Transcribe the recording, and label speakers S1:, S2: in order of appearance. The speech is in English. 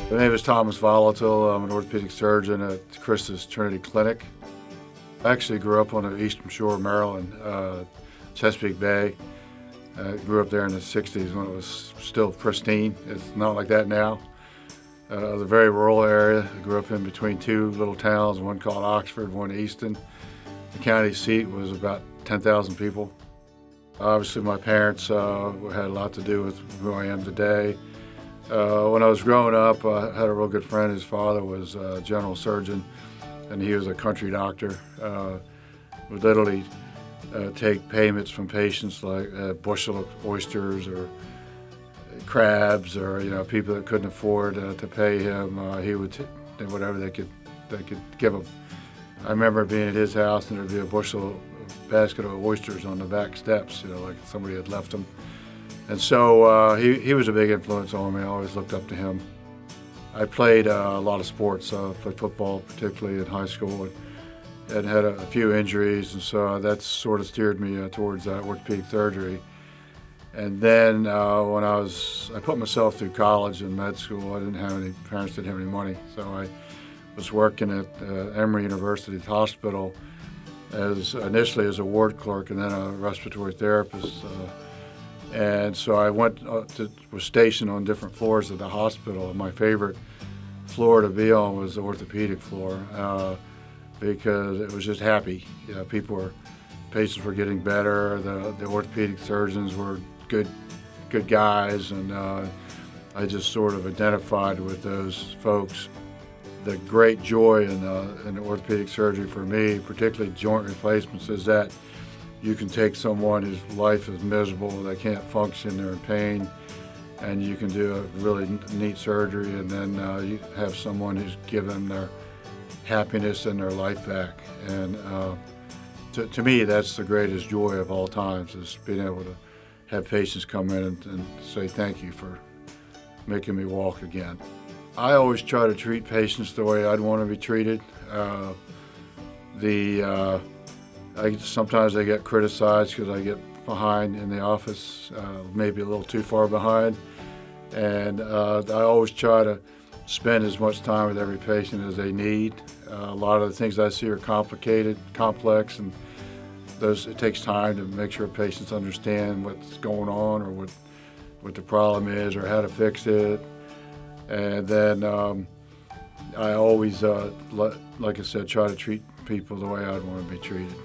S1: My name is Thomas Volatile. I'm an orthopedic surgeon at CHRISTUS Trinity Clinic. I actually grew up on the Eastern Shore of Maryland, Chesapeake Bay. I grew up there in the 60s when it was still pristine. It's not like that now. It was a very rural area. I grew up in between two little towns, one called Oxford, one Easton. The county seat was about 10,000 people. Obviously my parents had a lot to do with who I am today. When I was growing up, I had a real good friend. His father was a general surgeon, and he was a country doctor. Would literally take payments from patients like a bushel of oysters or crabs, or people that couldn't afford to pay him. He would do whatever they could give him. I remember being at his house, and there'd be a basket of oysters on the back steps, like somebody had left them. And so he was a big influence on me. I always looked up to him. I played a lot of sports. I played football, particularly in high school, and had a few injuries, and so that sort of steered me towards orthopedic surgery. And then when I put myself through college and med school, parents didn't have any money, so I was working at Emory University Hospital initially as a ward clerk and then a respiratory therapist. And so I was stationed on different floors of the hospital. My favorite floor to be on was the orthopedic floor because it was just happy. Patients were getting better. The orthopedic surgeons were good guys, and I just sort of identified with those folks. The great joy in orthopedic surgery for me, particularly joint replacements, is that you can take someone whose life is miserable, they can't function, they're in pain, and you can do a really neat surgery, and then you have someone who's given their happiness and their life back. And to me, that's the greatest joy of all times, is being able to have patients come in and say thank you for making me walk again. I always try to treat patients the way I'd want to be treated. Sometimes I get criticized because I get behind in the office, maybe a little too far behind. And I always try to spend as much time with every patient as they need. A lot of the things I see are complicated, complex, and it takes time to make sure patients understand what's going on or what the problem is or how to fix it. And then I always, like I said, try to treat people the way I'd want to be treated.